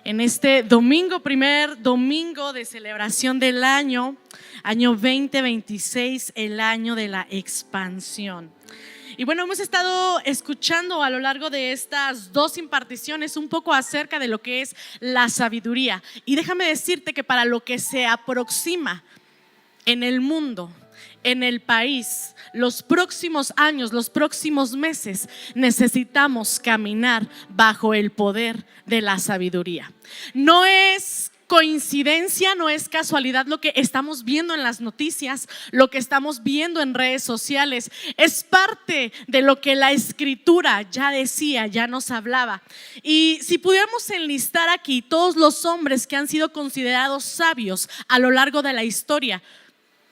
en este domingo, primer domingo de celebración del año 2026, el año de la expansión. Y bueno, hemos estado escuchando a lo largo de estas dos imparticiones un poco acerca de lo que es la sabiduría. Y déjame decirte que para lo que se aproxima en el mundo, en el país, los próximos años, los próximos meses, necesitamos caminar bajo el poder de la sabiduría. No es coincidencia, no es casualidad lo que estamos viendo en las noticias, lo que estamos viendo en redes sociales. Es parte de lo que la Escritura ya decía, ya nos hablaba. Y si pudiéramos enlistar aquí todos los hombres que han sido considerados sabios a lo largo de la historia,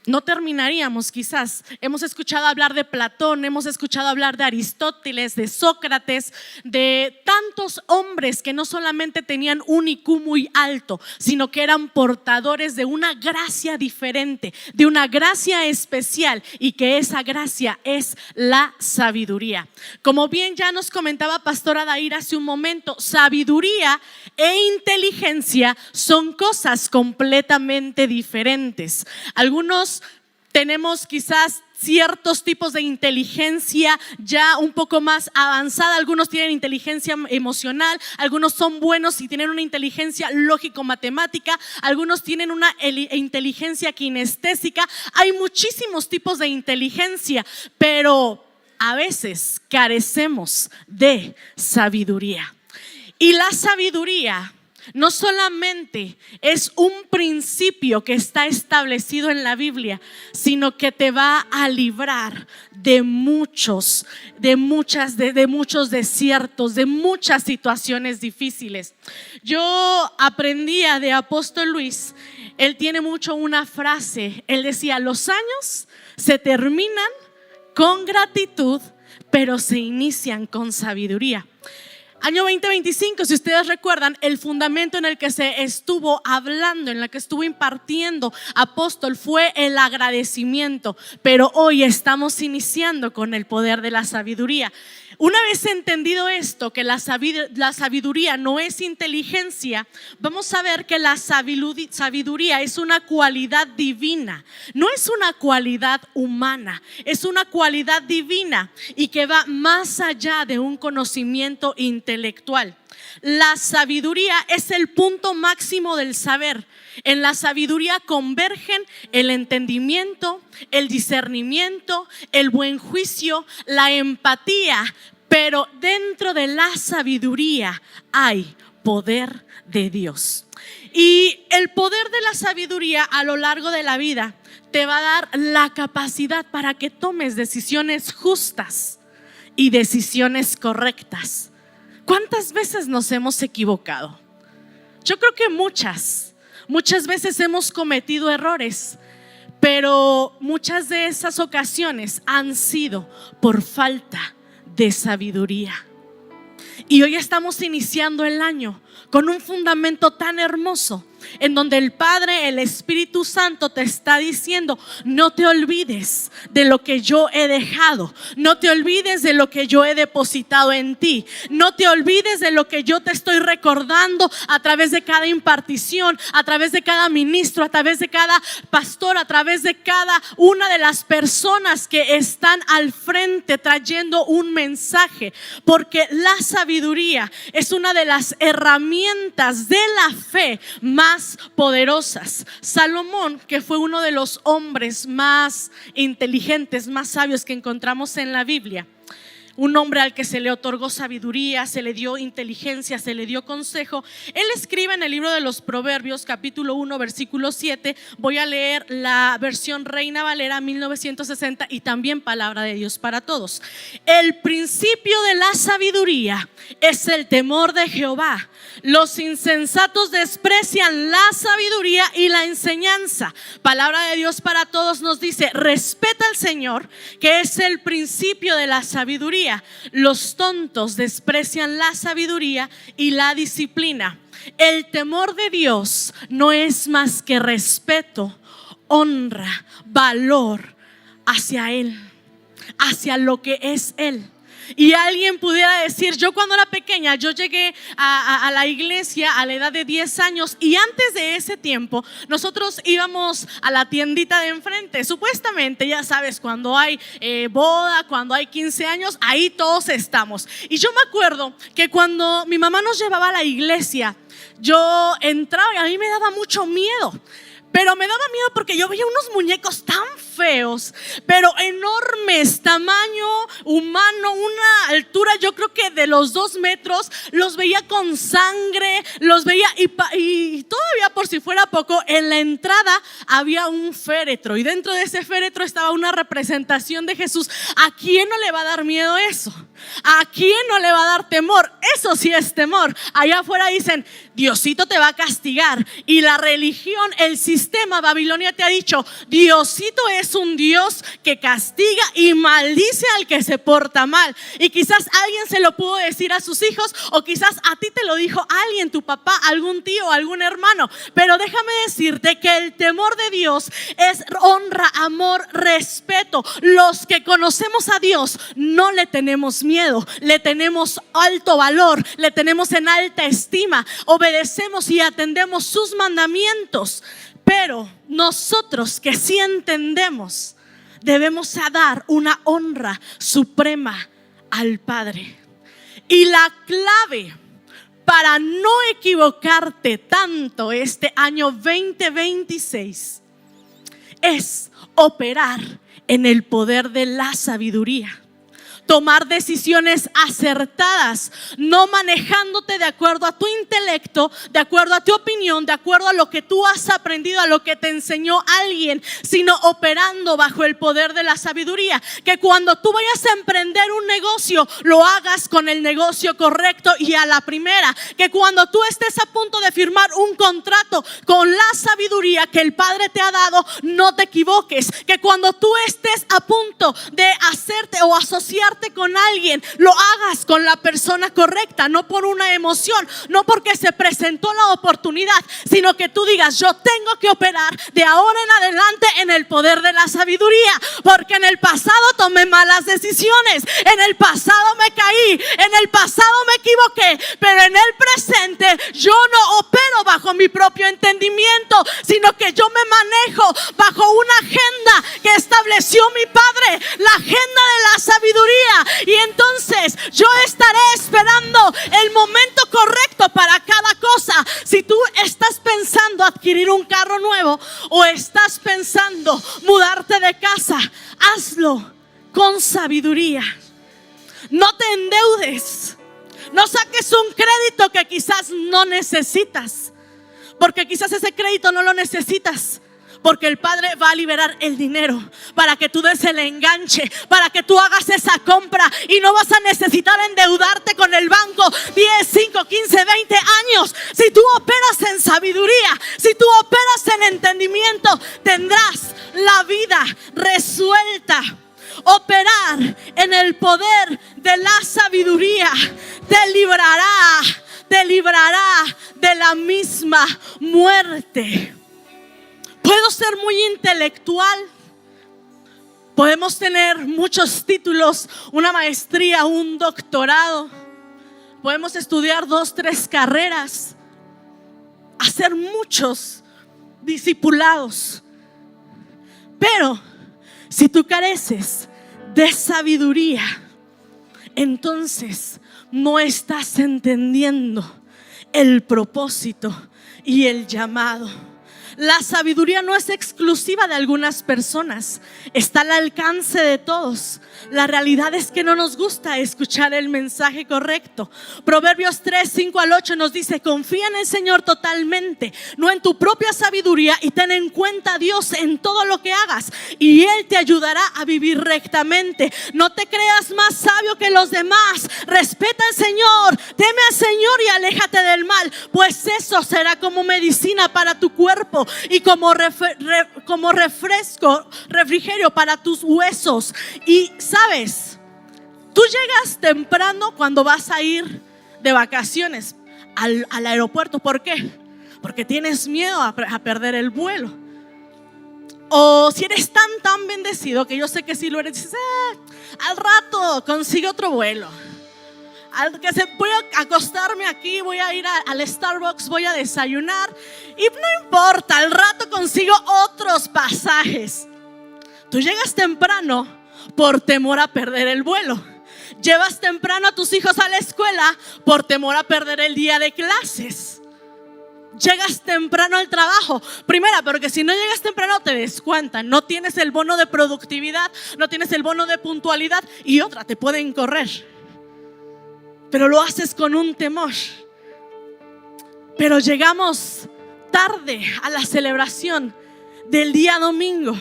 no terminaríamos quizás. Hemos escuchado hablar de Platón, hemos escuchado hablar de Aristóteles, de Sócrates, de tantos hombres que no solamente tenían un IQ muy alto, sino que eran portadores de una gracia diferente, de una gracia especial, y que esa gracia es la sabiduría. Como bien ya nos comentaba Pastora Dair hace un momento, sabiduría e inteligencia son cosas completamente diferentes. Algunos tenemos quizás ciertos tipos de inteligencia ya un poco más avanzada. Algunos tienen inteligencia emocional, algunos son buenos y tienen una inteligencia lógico-matemática, algunos tienen una inteligencia kinestésica. Hay muchísimos tipos de inteligencia, pero a veces carecemos de sabiduría. Y la sabiduría no solamente es un principio que está establecido en la Biblia, sino que te va a librar de muchos desiertos, de muchas situaciones difíciles. Yo aprendía de Apóstol Luis, él tiene mucho una frase, él decía: los años se terminan con gratitud, pero se inician con sabiduría. Año 2025, si ustedes recuerdan, el fundamento en el que se estuvo hablando, en el que estuvo impartiendo Apóstol, fue el agradecimiento. Pero hoy estamos iniciando con el poder de la sabiduría. Una vez entendido esto, que la sabiduría no es inteligencia, vamos a ver que la sabiduría es una cualidad divina, no es una cualidad humana, es una cualidad divina y que va más allá de un conocimiento intelectual. La sabiduría es el punto máximo del saber. En la sabiduría convergen el entendimiento, el discernimiento, el buen juicio, la empatía, pero dentro de la sabiduría hay poder de Dios. Y el poder de la sabiduría a lo largo de la vida te va a dar la capacidad para que tomes decisiones justas y decisiones correctas. ¿Cuántas veces nos hemos equivocado? Yo creo que muchas veces hemos cometido errores, pero muchas de esas ocasiones han sido por falta de sabiduría. Y hoy estamos iniciando el año con un fundamento tan hermoso, en donde el Padre, el Espíritu Santo te está diciendo: no te olvides de lo que yo he dejado, no te olvides de lo que yo he depositado en ti, no te olvides de lo que yo te estoy recordando a través de cada impartición, a través de cada ministro, a través de cada pastor, a través de cada una de las personas que están al frente trayendo un mensaje. Porque la sabiduría es una de las herramientas de la fe más poderosas. Salomón, que fue uno de los hombres más inteligentes, más sabios que encontramos en la Biblia, un hombre al que se le otorgó sabiduría, se le dio inteligencia, se le dio consejo. Él escribe en el libro de los Proverbios, capítulo 1, versículo 7. Voy a leer la versión Reina Valera 1960 y también Palabra de Dios para Todos. El principio de la sabiduría es el temor de Jehová. Los insensatos desprecian la sabiduría y la enseñanza. Palabra de Dios para Todos nos dice: respeta al Señor, que es el principio de la sabiduría. Los tontos desprecian la sabiduría y la disciplina. El temor de Dios no es más que respeto, honra, valor hacia Él, hacia lo que es Él. y alguien pudiera decir, yo cuando era pequeña, yo llegué a la iglesia a la edad de 10 años y antes de ese tiempo nosotros íbamos a la tiendita de enfrente. Supuestamente, ya sabes, cuando hay boda, cuando hay 15 años, ahí todos estamos. Y yo me acuerdo que cuando mi mamá nos llevaba a la iglesia, yo entraba y a mí me daba mucho miedo. Pero me daba miedo porque yo veía unos muñecos tan feos, pero enormes, tamaño humano, una altura yo creo que de los 2 metros. Los veía con sangre, los veía y todavía por si fuera poco, en la entrada había un féretro y dentro de ese féretro estaba una representación de Jesús. ¿A quién no le va a dar miedo eso? ¿A quién no le va a dar temor? Eso sí es temor. Allá afuera dicen, Diosito te va a castigar. Y la religión, el sistema, Babilonia te ha dicho, Diosito es un Dios que castiga y maldice al que se porta mal. Y quizás alguien se lo pudo decir a sus hijos, o quizás a ti te lo dijo alguien, tu papá, algún tío, algún hermano. Pero déjame decirte que el temor de Dios es honra, amor, respeto. Los que conocemos a Dios no le tenemos miedo, le tenemos alto valor, le tenemos en alta estima, obedecemos y atendemos sus mandamientos. Pero nosotros que sí entendemos, debemos dar una honra suprema al Padre. Y la clave para no equivocarte tanto este año 2026 es operar en el poder de la sabiduría. Tomar decisiones acertadas, no manejándote de acuerdo a tu intelecto, de acuerdo a tu opinión, de acuerdo a lo que tú has aprendido, a lo que te enseñó alguien, sino operando bajo el poder de la sabiduría. Que cuando tú vayas a emprender un negocio, lo hagas con el negocio correcto y a la primera. Que cuando tú estés a punto de firmar un contrato con la sabiduría que el Padre te ha dado, no te equivoques. Que cuando tú estés a punto de hacerte o asociarte con alguien, lo hagas con la persona correcta, no por una emoción, no porque se presentó la oportunidad, sino que tú digas, yo tengo que operar de ahora en adelante en el poder de la sabiduría, porque en el pasado tomé malas decisiones, en el pasado me caí, en el pasado me equivoqué, pero en el presente yo no opero bajo mi propio entendimiento, sino que yo me manejo bajo una agenda que estableció mi Padre, la agenda de la sabiduría. Y entonces yo estaré esperando el momento correcto para cada cosa. Si tú estás pensando adquirir un carro nuevo o estás pensando mudarte de casa, hazlo con sabiduría. No te endeudes, no saques un crédito que quizás no necesitas, porque quizás ese crédito no lo necesitas. Porque el Padre va a liberar el dinero para que tú des el enganche, para que tú hagas esa compra y no vas a necesitar endeudarte con el banco 10, 5, 15, 20 años. Si tú operas en sabiduría, si tú operas en entendimiento, tendrás la vida resuelta. Operar en el poder de la sabiduría te librará de la misma muerte. Puedo ser muy intelectual, podemos tener muchos títulos, una maestría, un doctorado, podemos estudiar 2, 3 carreras, hacer muchos discipulados, pero si tú careces de sabiduría, entonces no estás entendiendo el propósito y el llamado. La sabiduría no es exclusiva de algunas personas, está al alcance de todos. La realidad es que no nos gusta escuchar el mensaje correcto. Proverbios 3, 5 al 8 nos dice: confía en el Señor totalmente, no en tu propia sabiduría, y ten en cuenta a Dios en todo lo que hagas, y Él te ayudará a vivir rectamente. No te creas más sabio que los demás, respeta al Señor, teme al Señor y aléjate del mal, pues eso será como medicina para tu cuerpo y como refrigerio para tus huesos. Y sabes, tú llegas temprano cuando vas a ir de vacaciones al aeropuerto. ¿Por qué? Porque tienes miedo a perder el vuelo. O si eres tan bendecido, que yo sé que si lo eres, dices, al rato consigue otro vuelo. Voy a acostarme aquí, voy a ir al Starbucks, voy a desayunar y no importa, al rato consigo otros pasajes. Tú llegas temprano por temor a perder el vuelo. Llevas temprano a tus hijos a la escuela por temor a perder el día de clases. Llegas temprano al trabajo. Primera, porque si no llegas temprano te descuentan. No tienes el bono de productividad, no tienes el bono de puntualidad. Y otra, te pueden correr. Pero lo haces con un temor. Pero llegamos tarde a la celebración del día domingo,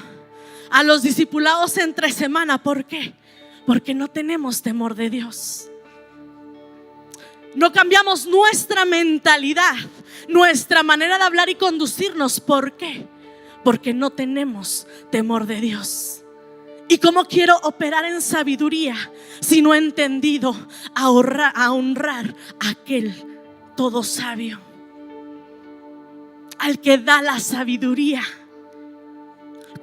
a los discipulados entre semana. ¿Por qué? Porque no tenemos temor de Dios. No cambiamos nuestra mentalidad, nuestra manera de hablar y conducirnos. ¿Por qué? Porque no tenemos temor de Dios. ¿Y cómo quiero operar en sabiduría si no he entendido a honrar a aquel todo sabio, al que da la sabiduría?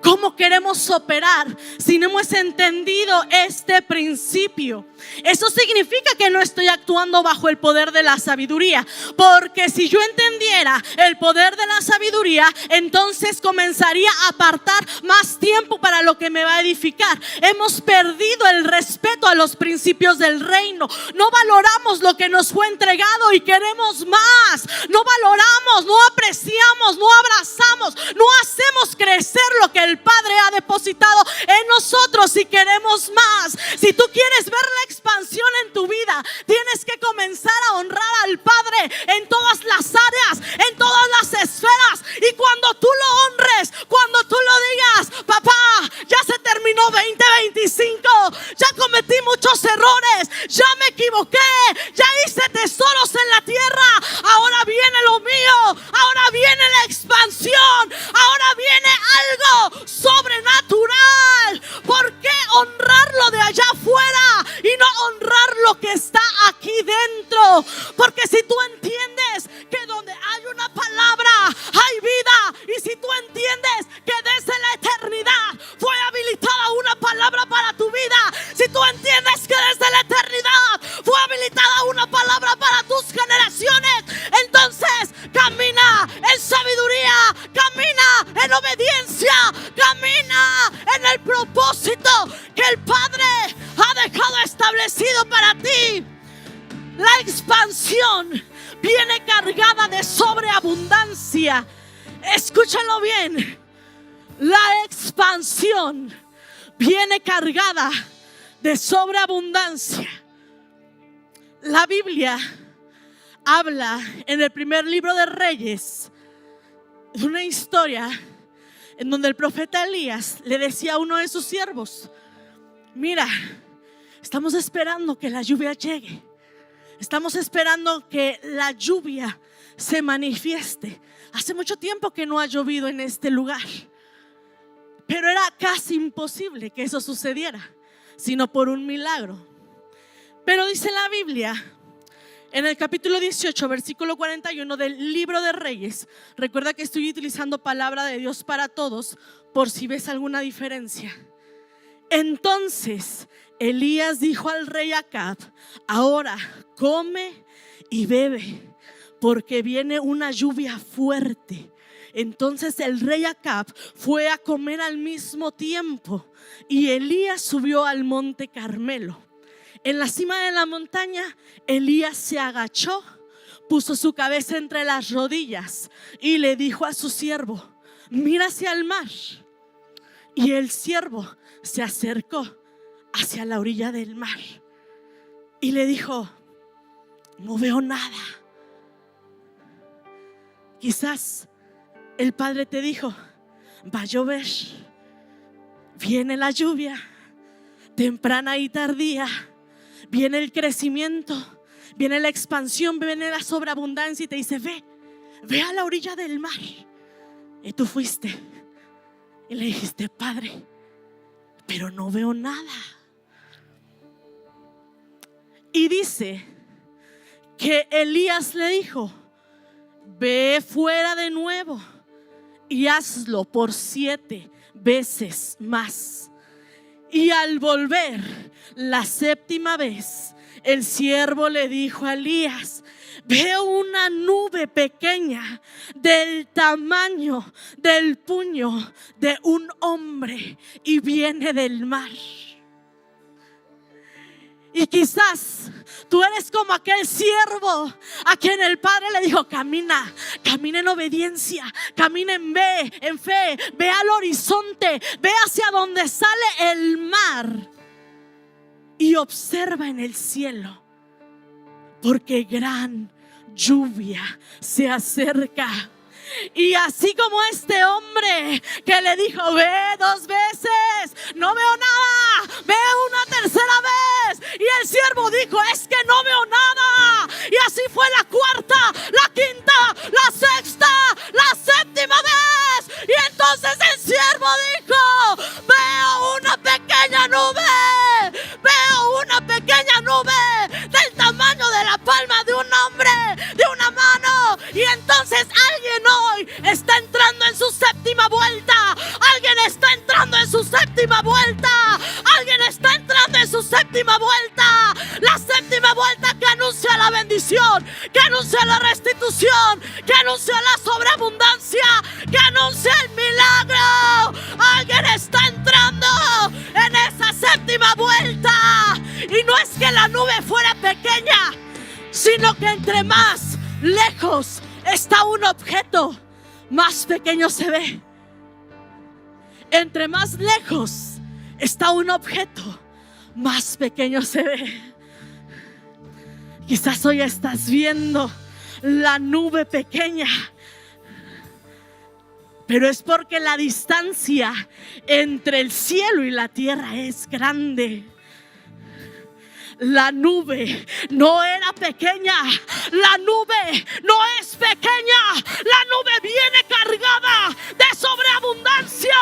¿Cómo queremos operar si no hemos entendido este principio? Eso significa que no estoy actuando bajo el poder de la sabiduría. Porque si yo entendiera el poder de la sabiduría, entonces comenzaría a apartar más tiempo para lo que me va a edificar. Hemos perdido el respeto a los principios del reino. No valoramos lo que nos fue entregado y queremos más. No valoramos, no apreciamos, no abrazamos, no hacemos crecer lo que el Padre ha depositado en nosotros y queremos más. Si tú quieres ver la expansión en tu vida, tienes que comenzar a honrar al Padre en todas las áreas, en todas las esferas. Y cuando tú lo honres, cuando tú lo digas, papá, ya se terminó 2025, ya cometí muchos errores, ya me equivoqué, ya hice tesoros en la tierra, ahora viene lo mío, ahora viene la expansión, ahora viene algo sobrenatural. ¿Por qué honrarlo de allá afuera y no honrar lo que está aquí dentro? Porque si tú entiendes que donde hay una palabra hay vida, y si tú entiendes que desde la eternidad fue habilitada una palabra para tu vida, si tú entiendes que desde la eternidad fue habilitada una palabra para tus generaciones, entonces camina en sabiduría, camina en obediencia, camina en el propósito que el Padre ha dejado establecido para ti. La expansión viene cargada de sobreabundancia. Escúchalo bien. La expansión viene cargada de sobreabundancia. La Biblia habla en el primer libro de Reyes de una historia en donde el profeta Elías le decía a uno de sus siervos: mira, estamos esperando que la lluvia llegue. Estamos esperando que la lluvia se manifieste. Hace mucho tiempo que no ha llovido en este lugar, pero era casi imposible que eso sucediera, sino por un milagro. Pero dice la Biblia en el capítulo 18, versículo 41 del libro de Reyes. Recuerda que estoy utilizando palabra de Dios para todos, por si ves alguna diferencia. Entonces Elías dijo al rey Acab: ahora come y bebe, porque viene una lluvia fuerte. Entonces el rey Acab fue a comer al mismo tiempo, y Elías subió al monte Carmelo. En la cima de la montaña, Elías se agachó, puso su cabeza entre las rodillas y le dijo a su siervo: mira hacia el mar. Y el siervo se acercó hacia la orilla del mar y le dijo: no veo nada. Quizás el Padre te dijo: va a llover, viene la lluvia, temprana y tardía, viene el crecimiento, viene la expansión, viene la sobreabundancia, y te dice: ve a la orilla del mar. Y tú fuiste y le dijiste: Padre, pero no veo nada. Y dice que Elías le dijo: ve fuera de nuevo y hazlo por 7 veces más. Y al volver la 7ª vez, el siervo le dijo a Elías: veo una nube pequeña del tamaño del puño de un hombre y viene del mar. Y quizás tú eres como aquel siervo a quien el Padre le dijo: camina, camina en obediencia, camina en fe, ve al horizonte, ve hacia donde sale el mar y observa en el cielo, porque gran lluvia se acerca. Y así como este hombre que le dijo: ve 2 veces, no veo nada, ve una 3ª vez, y el siervo dijo: es que no veo nada. Y así fue la 4ª, la 5ª, la 6ª, la 7ª vez. Y entonces el siervo dijo: veo una pequeña nube, veo una pequeña nube del tamaño de la palma de un hombre, de una mano. Y entonces alguien hoy está entrando en su 7ª vuelta. Alguien está entrando en su 7ª vuelta. Alguien está entrando en su 7ª vuelta. La 7ª vuelta que anuncia la bendición, que anuncia la restitución, que anuncia la sobreabundancia, que anuncia el milagro. Alguien está entrando en esa 7ª vuelta. Y no es que la nube fuera pequeña, sino que entre más lejos está un objeto, más pequeño se ve. Entre más lejos está un objeto, más pequeño se ve. Quizás hoy estás viendo la nube pequeña, pero es porque la distancia entre el cielo y la tierra es grande. La nube no era pequeña, la nube no es pequeña, la nube viene cargada de sobreabundancia.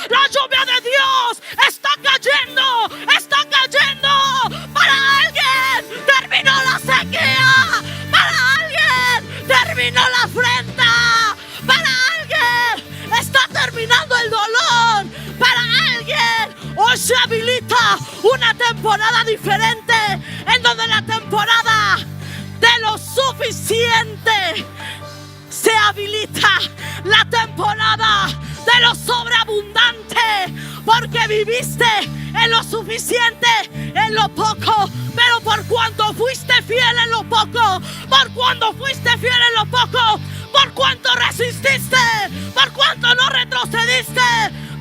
La lluvia de Dios está cayendo para alguien. Terminó la sequía, para alguien terminó la afrenta, para alguien está terminando el dolor, para alguien hoy se habilita una temporada diferente, en donde la temporada de lo suficiente se habilita, la temporada de lo sobreabundante, porque viviste en lo suficiente, en lo poco, pero por cuanto fuiste fiel en lo poco, por cuanto fuiste fiel en lo poco, por cuanto resististe, por cuanto no retrocediste,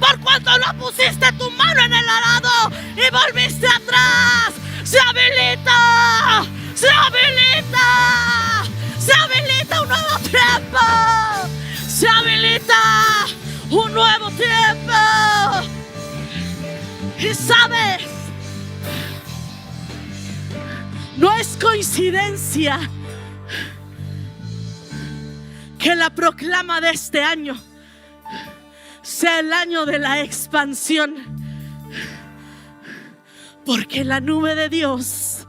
por cuanto no pusiste tu mano en el arado y volviste atrás, se habilita, se habilita, se habilita un nuevo tiempo, se habilita un nuevo tiempo. Y sabes, no es coincidencia que la proclama de este año sea el año de la expansión, porque la nube de Dios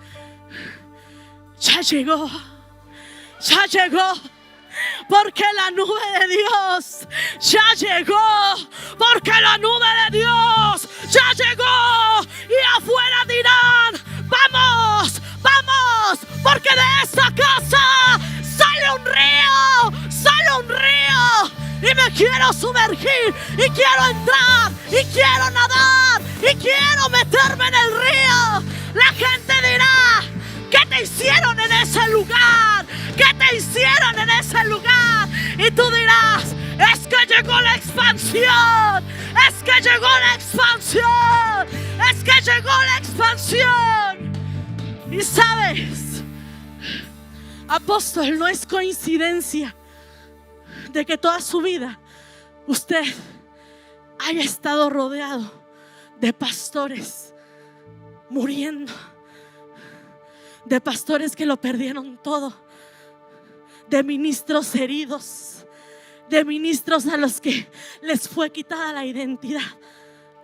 ya llegó, porque la nube de Dios ya llegó, porque la nube de Dios ya llegó. Y afuera dirán: vamos, vamos, porque de esta casa sale un río, y me quiero sumergir, y quiero entrar, y quiero nadar, y quiero meterme en el río. La gente dirá: ¿qué te hicieron en ese lugar? ¿Qué te hicieron en ese lugar? Y tú dirás: es que llegó la expansión, es que llegó la expansión, es que llegó la expansión. Y sabes, apóstol, no es coincidencia de que toda su vida usted haya estado rodeado de pastores muriendo, de pastores que lo perdieron todo, de ministros heridos, de ministros a los que les fue quitada la identidad.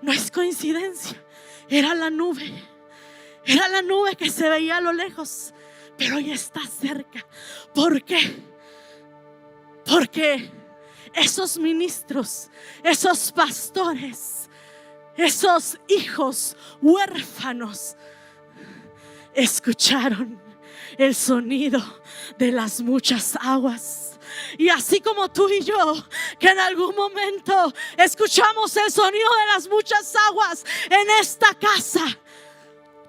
No es coincidencia, era la nube que se veía a lo lejos, pero hoy está cerca. ¿Por qué? Porque esos ministros, esos pastores, esos hijos huérfanos escucharon el sonido de las muchas aguas. Y así como tú y yo, que en algún momento escuchamos el sonido de las muchas aguas en esta casa,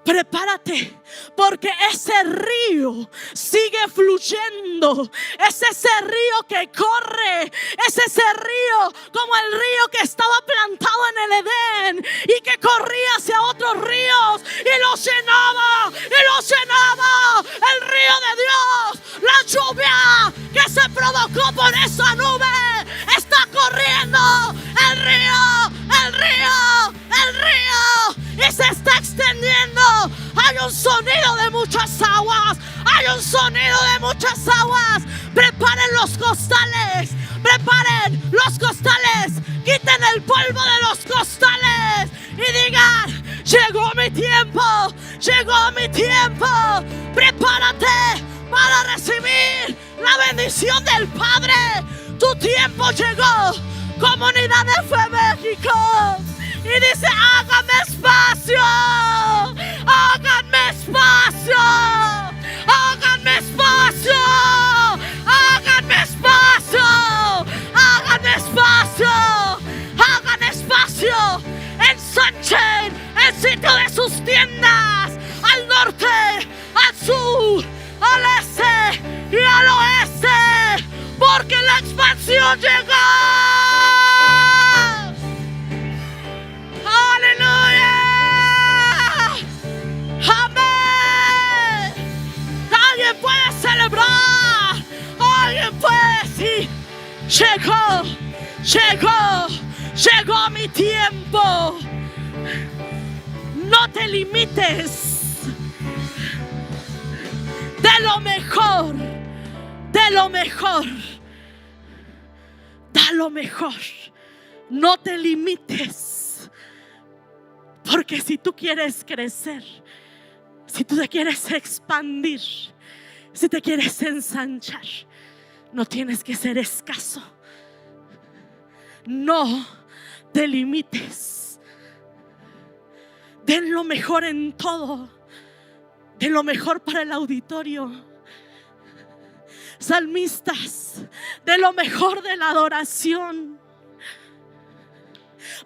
prepárate, porque ese río sigue fluyendo. Es ese río que corre, es ese río como el río que estaba plantado en el Edén y que corría hacia otros ríos y los llenaba, el río de Dios. La lluvia que se provocó por esa nube está corriendo, el río y se está extendiendo. Hay un sonido de muchas aguas, preparen los costales, quiten el polvo de los costales y digan: llegó mi tiempo, prepárate para recibir la bendición del Padre. Tu tiempo llegó, Comunidad de Fe México. Y dice: háganme espacio, háganme espacio, háganme espacio, háganme espacio, háganme espacio, hagan espacio. Ensanchen el sitio de sus tiendas al norte, al sur, al este y al oeste, porque la expansión llegó. ¡Aleluya! ¡Amén! Alguien puede celebrar, alguien puede decir: llegó mi tiempo. No te limites. De lo mejor, da lo mejor. No te limites. Porque si tú quieres crecer, si tú te quieres expandir, si te quieres ensanchar, no tienes que ser escaso. No te limites. Den lo mejor en todo. Den lo mejor para el auditorio. Salmistas, de lo mejor de la adoración.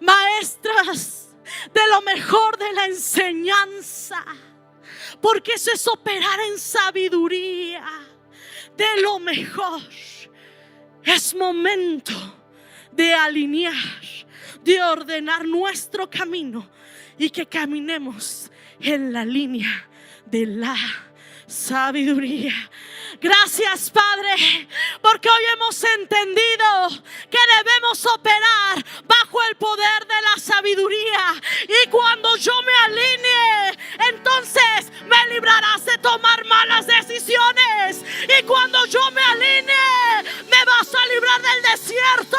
Maestras, de lo mejor de la enseñanza, porque eso es operar en sabiduría. De lo mejor. Es momento de alinear, de ordenar nuestro camino y que caminemos en la línea de la sabiduría. Gracias, Padre, porque hoy hemos entendido que debemos operar bajo el poder de la sabiduría. Y cuando yo me alinee, entonces me librarás de tomar malas decisiones. Y cuando yo me alinee, me vas a librar del desierto.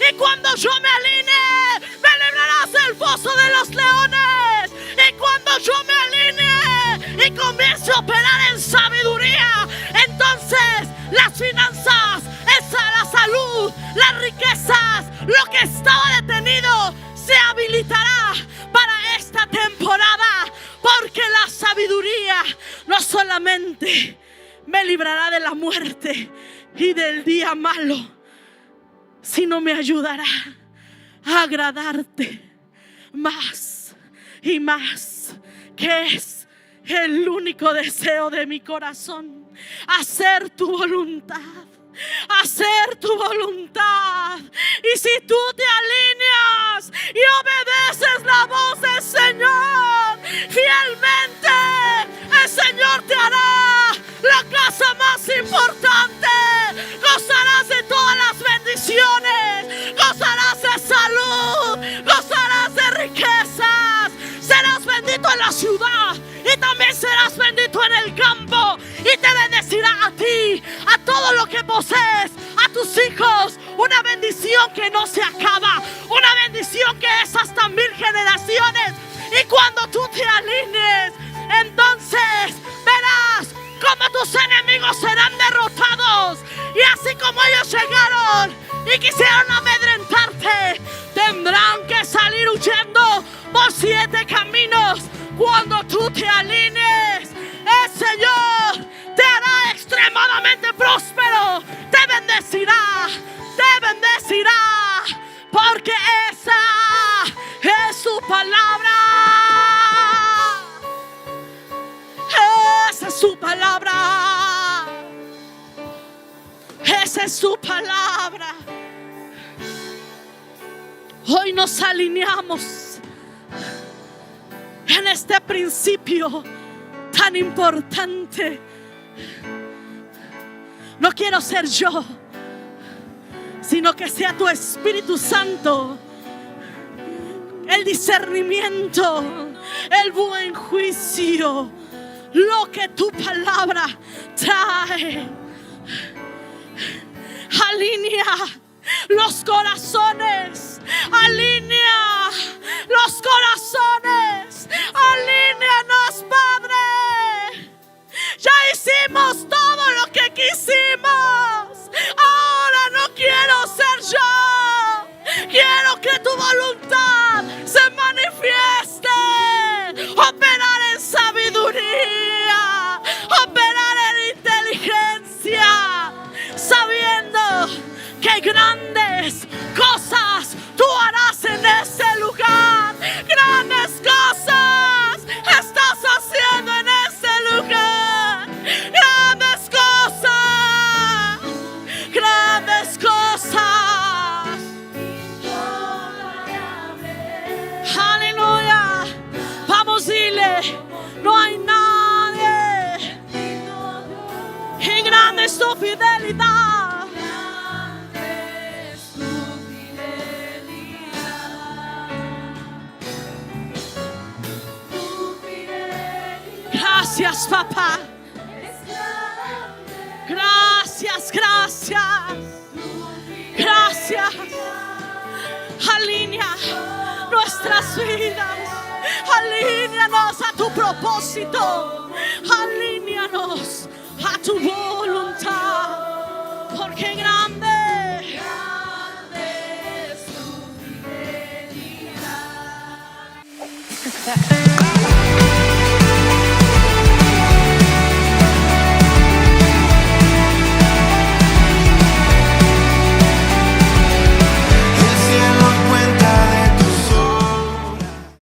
Y cuando yo me alinee, me librarás del foso de los leones. Y cuando yo me alinee y comience a operar en sabiduría, entonces las finanzas, la salud, las riquezas, lo que estaba detenido se habilitará para esta temporada, porque la sabiduría no solamente me librará de la muerte y del día malo, sino me ayudará a agradarte más y más, que es el único deseo de mi corazón. Hacer tu voluntad, hacer tu voluntad. Y si tú te alineas y obedeces la voz del Señor fielmente, el Señor te hará la casa más importante. Gozarás de todas las bendiciones, gozarás de salud, gozarás de riquezas. Serás bendito en la ciudad y también serás bendito en el campo. Y te bendecirá a ti, a todo lo que posees, a tus hijos. Una bendición que no se acaba, una bendición que es hasta 1000 generaciones. Y cuando tú te alinees, entonces verás cómo tus enemigos serán derrotados. Y así como ellos llegaron y Si quisieran amedrentarte, tendrán que salir huyendo por 7 caminos. Cuando tú te alinees, el Señor te hará extremadamente próspero. Te bendecirá, porque esa es su palabra. Esa es su palabra. Esa es su palabra. Hoy nos alineamos en este principio tan importante. No quiero ser yo, sino que sea tu Espíritu Santo, el discernimiento, el buen juicio, lo que tu palabra trae. Alinea los corazones, alinea los corazones, alíneanos, Padre. Ya hicimos todo lo que quisimos. Ahora no quiero ser yo. Quiero que tu voluntad se manifieste. Operar en sabiduría, operar en inteligencia, sabiendo que grandes cosas tú harás en ese lugar. Grandes cosas estás haciendo en ese lugar. Grandes cosas, grandes cosas. Aleluya. Vamos, dile, no hay nadie. Y grande es tu fidelidad. Gracias, papá. Gracias, gracias. Gracias. Alinea nuestras vidas. Alíneanos a tu propósito. Alíneanos